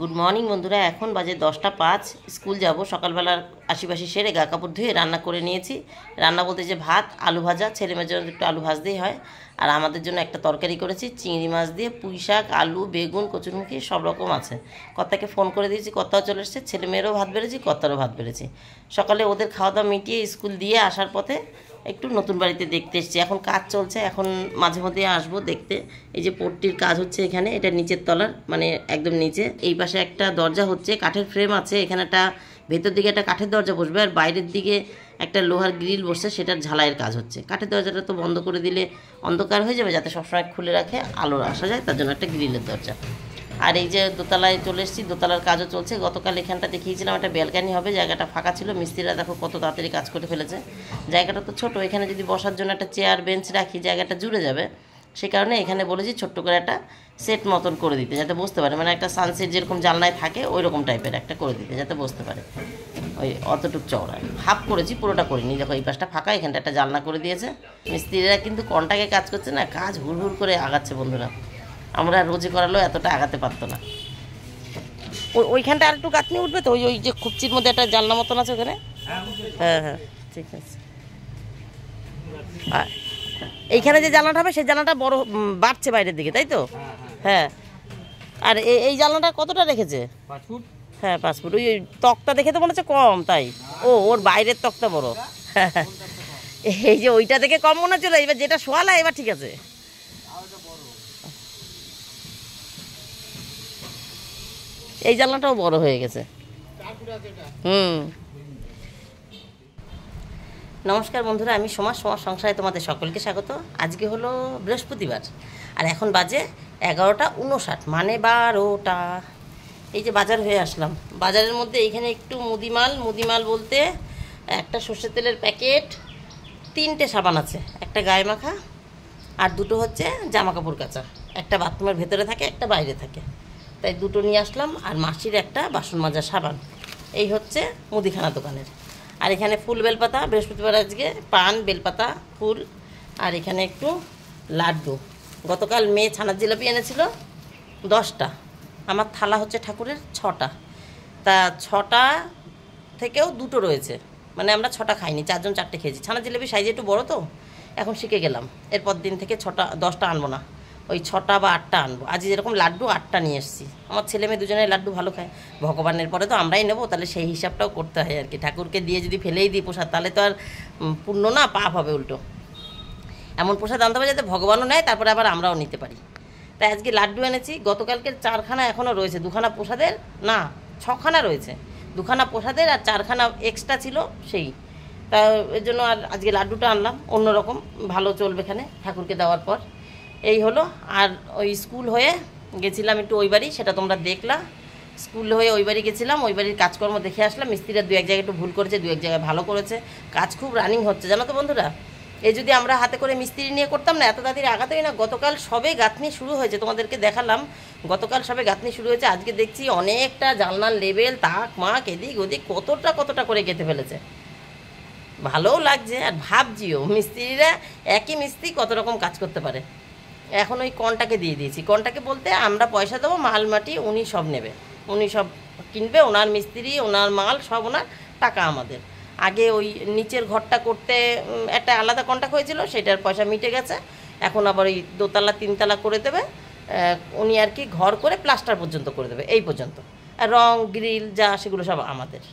Good morning বন্ধুরা, এখন বাজে 10টা 5। স্কুল যাব। সকালবেলার আশিপাশি সেরে গা কাপড় ধুয়ে রান্না করে নিয়েছি। রান্না বলতে যে ভাত, আলু ভাজা, ছেলেমেয়ের জন্য একটু আলু ভাজতেই হয়, আর আমাদের জন্য একটা তরকারি করেছি চিংড়ি মাছ দিয়ে, পুঁই শাক, আলু, বেগুন, কচুরমুখী সব রকম আছে। কর্তাকে ফোন করে দিয়েছি, কর্তাও চলে এসেছে। ছেলেমেয়েরও ভাত বেড়েছি, কর্তারও ভাত বেড়েছি। সকালে ওদের খাওয়া দাওয়া মিটিয়ে স্কুল দিয়ে আসার পথে একটু নতুন বাড়িতে দেখতে এসেছি। এখন কাজ চলছে, এখন মাঝে মধ্যে আসবো দেখতে। এই যে পট্টির কাজ হচ্ছে এখানে, এটা নিচের তলার, মানে একদম নিচে। এই পাশে একটা দরজা হচ্ছে, কাঠের ফ্রেম আছে এখানে, একটা ভেতর দিকে একটা কাঠের দরজা বসবে, আর বাইরের দিকে একটা লোহার গ্রিল বসছে, সেটার ঝালাইয়ের কাজ হচ্ছে। কাঠের দরজাটা তো বন্ধ করে দিলে অন্ধকার হয়ে যাবে, যাতে সবসময় খুলে রাখে আলো আসা যায়, তার জন্য একটা গ্রিলের দরজা। আর এই যে দোতলায় চলে এসেছি, দোতলার কাজও চলছে। গতকাল এখানটা দেখিয়েছিলাম একটা ব্যালকানি হবে, জায়গাটা ফাঁকা ছিল। মিস্ত্রিরা দেখো কত তাড়াতাড়ি কাজ করে ফেলেছে। জায়গাটা তো ছোট, এখানে যদি বসার জন্য একটা চেয়ার বেঞ্চ রাখি জায়গাটা জুড়ে যাবে। সে কারণে এখানে বলেছি ছোট্ট করে একটা সেট মতন করে দিতে, যাতে বসতে পারে, মানে একটা সানসেট যেরকম জানলায় থাকে ওই রকম টাইপের একটা করে দিতে, যাতে বসতে পারে। ওই অতটুকু চওড়া হাফ করেছি, পুরোটা করিনি। দেখো এই পাশটা ফাঁকা, এখানটা একটা জানলা করে দিয়েছে। মিস্ত্রিরা কিন্তু কন্টাকে কাজ করছে না, কাজ হুড় করে আগাচ্ছে বন্ধুরা। আমরা রোজে করালেও এতটা আগাতে পারতো না। ওইখানটা আর একটু গাঁথনি উঠবে তো, ওই ওই যে খুপচির মধ্যে একটা জানলা মতন আছে ওখানে। হ্যাঁ হ্যাঁ, ঠিক আছে। আর এইখানে যে জানলাটা হবে সেই জানলাটা বড় বাড়ছে বাইরের দিকে, তাই তো? হ্যাঁ। আর এই জানলাটা কতটা রেখেছে? 5 ফুট। হ্যাঁ 5 ফুট। ওই ওই তক্তা দেখে তো মনে হচ্ছে কম, তাই? ও, ওর বাইরের তক্তা বড়। হ্যাঁ, এই যে ওইটা দেখে কম মনে হচ্ছিল, এবার যেটা শোয়ালা এবার ঠিক আছে। এই জানলাটাও বড় হয়ে গেছে। হুম। নমস্কার বন্ধুরা, আমি সমাজ সংসারে তোমাদের সকলকে স্বাগত। আজকে হলো বৃহস্পতিবার, আর এখন বাজে 11টা 59, মানে 12টা। এই যে বাজার হয়ে আসলাম। বাজারের মধ্যে এইখানে একটু মুদিমাল বলতে একটা সর্ষের তেলের প্যাকেট, 3টে সাবান আছে, একটা গায়ে মাখা, আর দুটো হচ্ছে জামা কাপড় কাচা। একটা বাথরুমের ভেতরে থাকে, একটা বাইরে থাকে, তাই দুটো নিয়ে আসলাম। আর মাসির একটা বাসন মাজার সাবান। এই হচ্ছে মুদিখানা দোকানের। আর এখানে ফুল বেলপাতা, বৃহস্পতিবার আজকে, পান, বেলপাতা, ফুল, আর এখানে একটু লাড্ডু। গতকাল মেয়ে ছানার জিলাপি এনেছিল 10টা। আমার থালা হচ্ছে ঠাকুরের 6টা, তা 6টা থেকেও দুটো রয়েছে, মানে আমরা 6টা খাইনি, 4জন 4টে খেয়েছি। ছানার জিলাপি সাইজে একটু বড় তো, এখন শিখে গেলাম। এরপর দিন থেকে 10টা আনবো না, ওই 6টা বা 8টা আনবো। আজ যেরকম লাড্ডু 8টা নিয়ে এসেছি। আমার ছেলে মেয়ে দুজনে লাড্ডু ভালো খায়। ভগবানের পরে তো আমরাই নেবো, তাহলে সেই হিসাবটাও করতে হয় আর কি। ঠাকুরকে দিয়ে যদি ফেলেই দিই প্রসাদ, তাহলে তো আর পুণ্য না, পাপ হবে উল্টো। এমন প্রসাদ আনতে হবে যাতে ভগবানও নেয়, তারপরে আবার আমরাও নিতে পারি। তাই আজকে লাড্ডু এনেছি। গতকালকের 4খানা এখনও রয়েছে, 2খানা প্রসাদের, না 6খানা রয়েছে, 2খানা প্রসাদের আর 4খানা এক্সট্রা ছিল সেই। তা এর জন্য আর আজকে লাড্ডুটা আনলাম, অন্যরকম ভালো চলবে এখানে ঠাকুরকে দেওয়ার পর। এই হলো। আর ওই স্কুল হয়ে গেছিলাম একটু ওই বাড়ি, সেটা তোমরা দেখলা। স্কুল হয়ে ওই বাড়ি গেছিলাম, ওই বাড়ির কাজকর্ম দেখে আসলাম। মিস্ত্রিরা 2-1 জায়গায় একটু ভুল করেছে, 2-1 জায়গায় ভালো করেছে। কাজ খুব রানিং হচ্ছে, জানো তো বন্ধুরা। এই যদি আমরা হাতে করে মিস্ত্রি নিয়ে করতাম না, এত তাড়াতাড়ি আগাতেই না। গতকাল সবে গাঁথনি শুরু হয়েছে, তোমাদেরকে দেখালাম। গতকাল সবে গাঁথনি শুরু হয়েছে, আজকে দেখছি অনেকটা জানলার লেবেল, তাক মাক, এদিক ওদিক কতটা করে গেঁথে ফেলেছে। ভালোও লাগছে, আর ভাবছিও মিস্ত্রিরা, একই মিস্ত্রি কত রকম কাজ করতে পারে। এখন ওই কনটাকে দিয়ে দিয়েছি। কনটাকে বলতে আমরা পয়সা দেবো, মাল মাটি উনি সব নেবে, উনি সব কিনবে, ওনার মিস্ত্রি, ওনার মাল সব ওনার, টাকা আমাদের। আগে ওই নিচের ঘরটা করতে একটা আলাদা কন্ট্রাক্ট হয়েছিল, সেটার পয়সা মিটে গেছে। এখন আবার ওই 2তলা 3তলা করে দেবে উনি আর কি, ঘর করে প্লাস্টার পর্যন্ত করে দেবে, এই পর্যন্ত। আর রং গ্রিল যা সেগুলো সব আমাদের।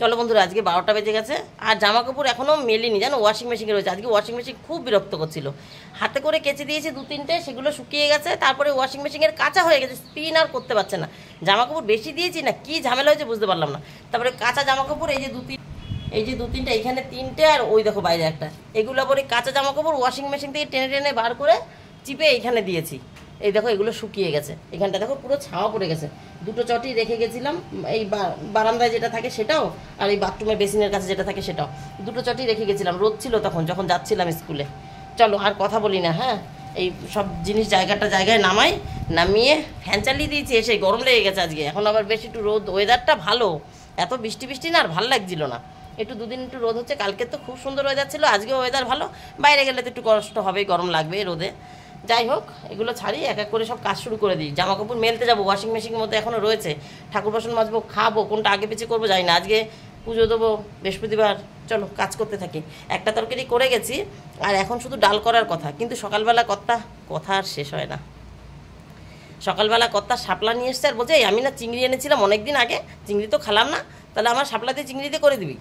চলো বন্ধুরা, আজকে 12টা বেজে গেছে, আর জামা কাপড় এখনও মেলিনি, জানো, ওয়াশিং মেশিনে রয়েছে। আজকে ওয়াশিং মেশিন খুব বিরক্ত করছিল। হাতে করে কেচে দিয়েছি 2-3টে, সেগুলো শুকিয়ে গেছে। তারপরে ওয়াশিং মেশিনের কাঁচা হয়ে গেছে, স্পিন আর করতে পারছে না। জামা কাপড় বেশি দিয়েছি না কি ঝামেলা হয়েছে বুঝতে পারলাম না। তারপরে কাঁচা জামা কাপড় এই যে 2-3টা, এখানে 3টে, আর ওই দেখো বাইরে একটা, এগুলো পরে কাঁচা জামা কাপড় ওয়াশিং মেশিন থেকে টেনে টেনে বার করে চিপে এইখানে দিয়েছি। এই দেখো এগুলো শুকিয়ে গেছে, এখানটা দেখো পুরো ছাওয়া পড়ে গেছে। 2টো চটি রেখে গেছিলাম, এই বারান্দায় যেটা থাকে সেটাও, আর এই বাথরুমের বেসিনের কাছে যেটা থাকে সেটাও। 2টো চটি রেখে গেছিলাম, রোদ ছিল তখন যখন যাচ্ছিলাম স্কুলে। চলো আর কথা বলি না, হ্যাঁ, এই সব জিনিস জায়গায় নামিয়ে ফ্যান চালিয়ে দিয়েছি। এসে গরম লেগে গেছে আজকে। এখন আবার বেশ একটু রোদ, ওয়েদারটা ভালো, এত বৃষ্টি না, আর ভালো লাগছিল না। একটু 2 দিন একটু রোদ হচ্ছে, কালকে তো খুব সুন্দর ওয়েদার ছিল, আজকেও ওয়েদার ভালো। বাইরে গেলে তো একটু কষ্ট হবেই, গরম লাগবে রোদে। যাই হোক, এগুলো ছাড়ি, এক এক করে সব কাজ শুরু করে দিই। জামা কাপড় মেলতে যাবো, ওয়াশিং মেশিনের মধ্যে এখনও রয়েছে। ঠাকুর বাসন মাজবো, খাবো, কোনটা আগে পিছিয়ে করবো জানি না। আজকে পুজো দেবো, বৃহস্পতিবার। চলো কাজ করতে থাকি। একটা তরকারি করে গেছি, আর এখন শুধু ডাল করার কথা। কিন্তু সকালবেলা কথা আর শেষ হয় না। সকালবেলা শাপলা নিয়ে এসছে, আর বলছে আমি না চিংড়ি এনেছিলাম অনেক দিন আগে, চিংড়ি তো খেলাম না, তাহলে আমার শাপলা দিয়ে চিংড়ি দিয়ে করে দিবি।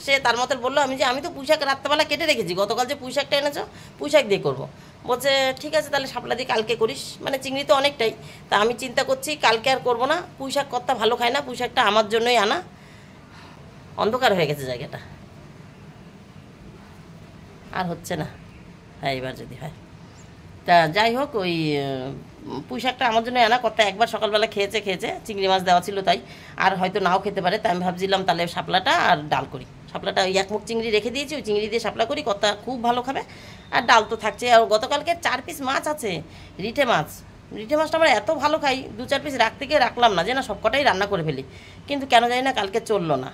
সে তার মতো বললো, আমি তো পুঁইশাক রাত্রেবেলা কেটে রেখেছি, গতকাল যে পুঁইশাকটা এনেছো পুঁইশাক দিয়ে করবো। বলছে ঠিক আছে তাহলে শাপলা দিয়ে কালকে করিস, মানে চিংড়ি তো অনেকটাই। তা আমি চিন্তা করছি কালকে আর করবো না, পুঁইশাক ভালো খায় না, পুঁইশাকটা আমার জন্যই আনা। অন্ধকার হয়ে গেছে জায়গাটা, আর হচ্ছে না। হ্যাঁ এবার যদি হয়। তা যাই হোক, ওই পুঁইশাকটা আমার জন্য আনা। একবার সকালবেলা খেয়েছে, চিংড়ি মাছ দেওয়া ছিল তাই, আর হয়তো নাও খেতে পারে। তাই আমি ভাবছিলাম তাহলে শাপলাটা আর ডাল করি। শাপলাটা ওই এক মুখ চিংড়ি রেখে দিয়েছি, ওই চিংড়ি দিয়ে শাপলা করি, খুব ভালো খাবে। আর ডাল তো থাকছে। আর গতকালকে 4 পিস মাছ আছে, রিঠে মাছটা আমরা এত ভালো খাই, 2-4 পিস রাখতে গিয়ে রাখলাম না, যে না সবকটাই রান্না করে ফেলি। কিন্তু কেন জানি না কালকে চললো না,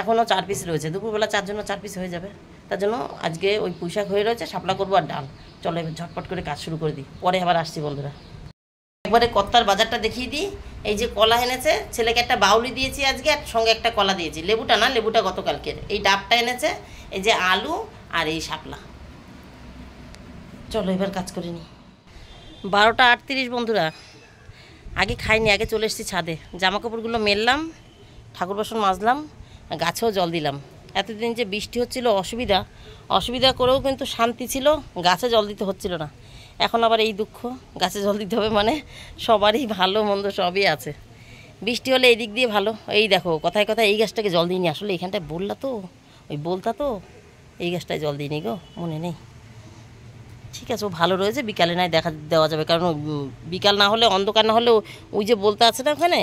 এখনও 4 পিস রয়েছে। দুপুরবেলা 4 জন্য 4 পিস হয়ে যাবে। তার জন্য আজকে ওই পুঁইশাক হয়ে রয়েছে, শাপলা করবো আর ডাল। চলো এবার ঝটপট করে কাজ শুরু করে দিই, পরে আবার আসছি বন্ধুরা। একবারে কত্তার বাজারটা দেখিয়ে দিই। এই যে কলা এনেছে, ছেলেকে একটা বাউলি দিয়েছি আজকে, আর সঙ্গে একটা কলা দিয়েছি। লেবুটা গতকালকের। এই ডাবটা এনেছে, এই যে আলু আর এই শাপলা। চলো এবার কাজ করে নিই। 12টা 38 বন্ধুরা। আগে খাইনি, আগে চলে এসেছি ছাদে। জামা কাপড়গুলো মেললাম, ঠাকুর বাসন মাজলাম, গাছেও জল দিলাম। এতদিন যে বৃষ্টি হচ্ছিল, অসুবিধা করেও কিন্তু শান্তি ছিল, গাছে জল দিতে হচ্ছিল না। এখন আবার এই দুঃখ, গাছে জল দিতে হবে, মানে সবারই ভালো মন্দ সবই আছে। বৃষ্টি হলে এই দিক দিয়ে ভালো। এই দেখো কথায় এই গাছটাকে জল দিইনি, আসলে এখানটায় বলতা তো এই গাছটায় জল দিইনি গো, মনে নেই। ঠিক আছে, ও ভালো রয়েছে, বিকালে নয় দেওয়া যাবে, কারণ বিকাল না হলে, অন্ধকার না হলে ওই যে বলতে আছে না ওখানে,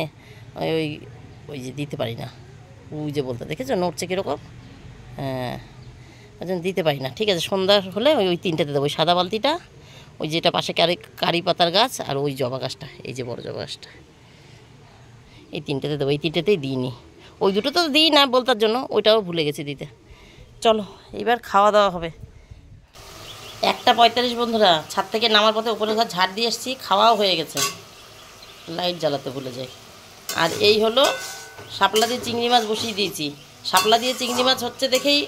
ওই যে দিতে পারি না। ওই যে বলতে দেখেছো নড়ছে কীরকম, হ্যাঁ ওই জন্য দিতে পারি না। ঠিক আছে, সন্ধ্যা হলে ওই 3টাতে দেবো। ওই সাদা বালতিটা, ওই যেটা পাশে কারি পাতার গাছ, আর ওই জবা গাছটা, এই যে বড় জবা গাছটা, এই 3টাতে দেবো। এই 3টাতেই দিইনি, ওই দুটো তো দিই না বলতার জন্য, ওইটাও ভুলে গেছি দিতে। চলো এবার খাওয়া দাওয়া হবে। 1:45 বন্ধুরা। ছাদ থেকে নামার পথে উপরে ঘর ঝাড় দিয়ে এসেছি, খাওয়াও হয়ে গেছে। লাইট জ্বালাতে ভুলে যাই। আর এই হলো শাপলা দিয়ে চিংড়ি মাছ বসিয়ে দিয়েছি। শাপলা দিয়ে চিংড়ি মাছ হচ্ছে দেখেই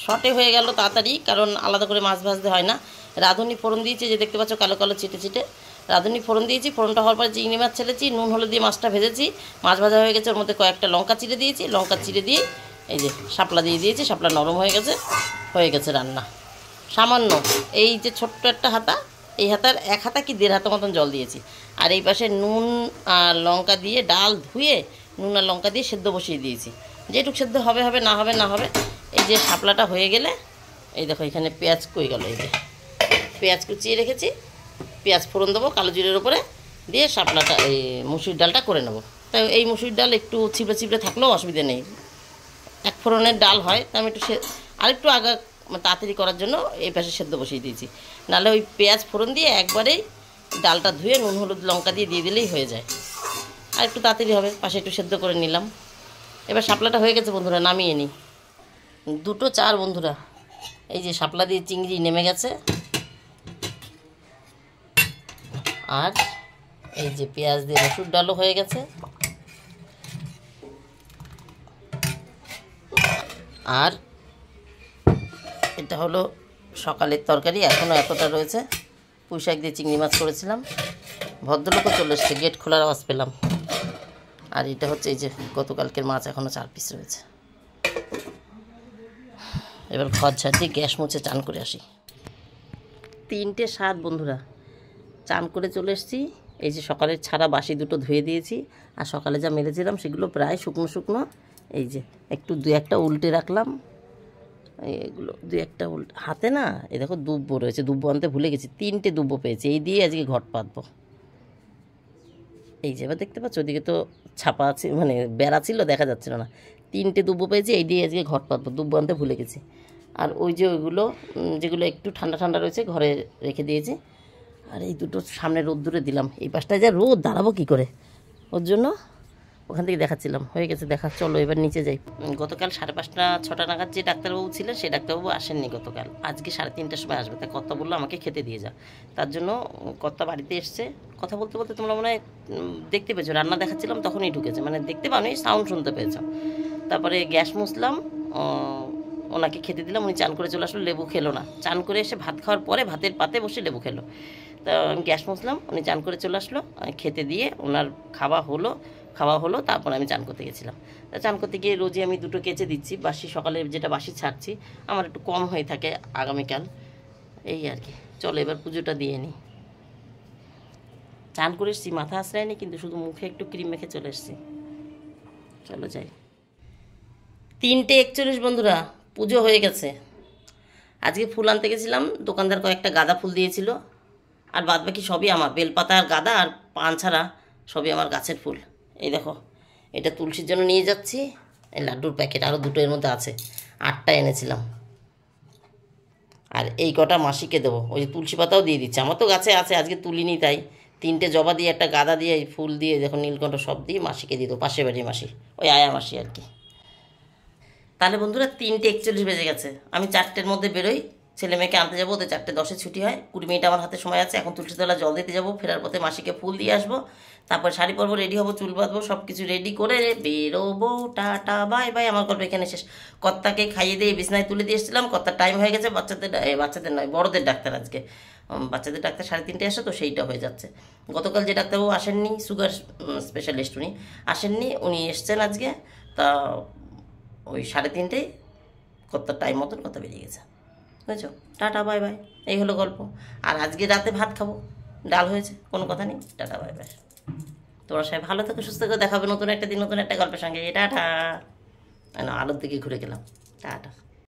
শর্টে হয়ে গেল তাড়াতাড়ি, কারণ আলাদা করে মাছ ভাজতে হয় না। রাঁধুনি ফোড়ন দিয়েছি, যে দেখতে পাচ্ছ কালো কালো চিটে রাঁধুনি ফোড়ন দিয়েছি। ফোড়নটা হওয়ার পরে চিংড়ি মাছ ছেড়েছি, নুন হলুদ দিয়ে মাছটা ভেজেছি। মাছ ভাজা হয়ে গেছে, ওর মধ্যে কয়েকটা লঙ্কা চিড়ে দিয়েছি। লঙ্কা চিড়ে দিয়ে এই যে শাপলা দিয়ে দিয়েছি। শাপলা নরম হয়ে গেছে রান্না। সামান্য এই যে ছোট্ট একটা হাতা, এই হাতার 1 হাতা কি 1.5 হাতা মতন জল দিয়েছি। আর এই পাশে নুন আর লঙ্কা দিয়ে, ডাল ধুয়ে নুন আর লঙ্কা দিয়ে সেদ্ধ বসিয়ে দিয়েছি। যেটুক সেদ্ধ হবে না হবে। এই যে শাপলাটা হয়ে গেলে, এই দেখো এখানে পেঁয়াজ কই গেল, এই যে পেঁয়াজ কুচিয়ে রেখেছি, পেঁয়াজ ফোড়ন দেবো কালো জিরের উপরে দিয়ে, শাপলাটা এই মুসুরির ডালটা করে নেবো। তাই এই মুসুরির ডাল একটু ছিপড়ে থাকলেও অসুবিধা নেই, 1 ফোড়নের ডাল হয়। তাই আমি আরেকটু তাড়াতাড়ি করার জন্য এই পাশে সেদ্ধ বসিয়ে দিয়েছি। নাহলে ওই পেঁয়াজ ফোড়ন দিয়ে একবারেই ডালটা ধুয়ে নুন হলুদ লঙ্কা দিয়ে দিলেই হয়ে যায়, আর একটু তাড়াতাড়ি হবে। পাশে একটু সেদ্ধ করে নিলাম। এবার শাপলাটা হয়ে গেছে বন্ধুরা, নামিয়ে নিই। 2:04 বন্ধুরা। এই যে শাপলা দিয়ে চিংড়ি নেমে গেছে, আর এই যে পেঁয়াজ দিয়ে মসুর ডালও হয়ে গেছে। আর এটা হলো সকালের তরকারি, এখনও এতটা রয়েছে। পুঁইশাক দিয়ে চিংড়ি মাছ করেছিলাম। ভদ্রলোকও চলে এসছে, গেট খোলার আওয়াজ পেলাম। আর এটা হচ্ছে এই যে গতকালকের মাছ, এখনও 4 পিস রয়েছে। এবার ঘর ঝাড় দিয়ে গ্যাস মুছে চান করে আসি। 3:07 বন্ধুরা। চান করে চলে এসেছি। এই যে সকালের ছাড়া বাসি দুটো ধুয়ে দিয়েছি, আর সকালে যা মেরেছিলাম সেগুলো প্রায় শুকনো। এই যে একটু 2-1টা উল্টে রাখলাম, এগুলো 2-1টা উল্টে হাতে না। এই দেখো দুব্বো রয়েছে, দুব্বো আনতে ভুলে গেছি। 3টে দুব্বো পেয়েছি, এই দিয়ে আজকে ঘট পাতবো। এই যে এবার দেখতে পাচ্ছ, ওদিকে তো ছাপা আছে, মানে বেড়া ছিল, দেখা যাচ্ছিল না। 3টে দুব্বো পেয়েছি, এই দিয়ে আজকে ঘট পাতবো। দুব্বো আনতে ভুলে গেছি। আর ওই যে ওইগুলো যেগুলো একটু ঠান্ডা রয়েছে ঘরে রেখে দিয়েছি। আর এই দুটো সামনে রোদ্দুরে দিলাম। এই পাশটায় যা রোদ, দাঁড়াবো কী করে, ওর জন্য ওখান থেকে দেখাচ্ছিলাম, হয়ে গেছে দেখা। চলো এবার নিচে যাই। গতকাল 5:30 6টা নাগাদ যে ডাক্তারবাবু ছিলেন সেই ডাক্তারবাবু আসেননি গতকাল, আজকে 3:30টার সময় আসবে। তাই কর্তা বললো আমাকে খেতে দিয়ে যা, তার জন্য কর্তা বাড়িতে এসছে। কথা বলতে বলতে তোমরা মনে হয় দেখতে পেয়েছো, রান্না দেখাচ্ছিলাম তখনই ঢুকেছে, মানে দেখতে পাওনি, সাউন্ড শুনতে পেয়েছো। তারপরে গ্যাস মুছলাম, ওনাকে খেতে দিলাম, উনি চান করে চলে আসলো, লেবু খেলো না। চান করে এসে ভাত খাওয়ার পরে ভাতের পাতে বসে লেবু খেলো। তা আমি গ্যাস মুছলাম, উনি চান করে চলে আসলো, খেতে দিয়ে ওনার খাওয়া হলো, তারপর আমি চান করতে গেছিলাম। তা চান করতে গিয়ে রোজই আমি 2টো কেচে দিচ্ছি, বাসি সকালে যেটা বাসি ছাড়ছি, আমার একটু কম হয়ে থাকে আগামীকাল, এই আর কি। চলো এবার পুজোটা দিয়ে নিই। চান করে এসেছি, মাথা আশ্রায়নি, কিন্তু শুধু মুখে একটু ক্রিম মেখে চলে এসেছি। চলো যাই। 3:41 বন্ধুরা, পুজো হয়ে গেছে। আজকে ফুল আনতে গেছিলাম, দোকানদার কয়েকটা গাঁদা ফুল দিয়েছিল, আর বাদ বাকি সবই আমার, বেলপাতা আর গাঁদা আর পান ছাড়া সবই আমার গাছের ফুল। এই দেখো, এটা তুলসীর জন্য নিয়ে যাচ্ছি। এই লাড্ডুর প্যাকেট আরও 2টো এর মধ্যে আছে, 8টা এনেছিলাম। আর এই কটা মাসিকে দেবো, ওই যে তুলসী পাতাও দিয়ে দিচ্ছে, আমার তো গাছে আছে, আজকে তুলিনি তাই। 3টে জবা দিয়ে, একটা গাঁদা দিয়ে, এই ফুল দিয়ে, দেখো নীলকণ্ঠ সব দিয়ে মাসিকে দিয়ে দেবো, পাশের বাড়ির মাসি, ওই আয়া মাসি আর কি। তাহলে বন্ধুরা 3:41 বেজে গেছে, আমি 4টের মধ্যে বেরোই, ছেলে মেয়েকে আনতে যাবো, ওদের 4:10 ছুটি হয়, 20 মিনিট আমার হাতে সময় আছে। এখন তুলসীতলা জল দিতে যাবো, ফেরার পথে মাসিকে ফুল দিয়ে আসবো, তারপর শাড়ি পরবো, রেডি হবো, চুল বাঁধবো, সব কিছু রেডি করে বেরোবো। টাটা বাই বাই, আমার গল্প এখানে শেষ। কর্তাকে খাইয়ে দিয়ে বিছনায় তুলে দিয়ে এসেছিলাম, কর্তার টাইম হয়ে গেছে, বাচ্চাদের নয়, বড়দের ডাক্তার আজকে, বাচ্চাদের ডাক্তার 3:30টায় আসে, তো সেইটা হয়ে যাচ্ছে। গতকাল যে ডাক্তারবাবু আসেননি, সুগার স্পেশালিস্ট, উনি আসেননি, উনি এসছেন আজকে। তা ওই 3:30টায় কর্তার টাইম মতন কথা বেরিয়ে গেছে, বুঝেছো। টাটা বাই বাই, এই হলো গল্প। আর আজকে রাতে ভাত খাবো, ডাল হয়েছে, কোনো কথা নেই। টাটা বাই বাই, তোমরা সবাই ভালো থেকো, সুস্থ থেকো, দেখা হবে নতুন একটা দিন, নতুন একটা গল্পের সঙ্গে। টাটা। আলোর দিকে ঘুরে গেলাম, টাটা।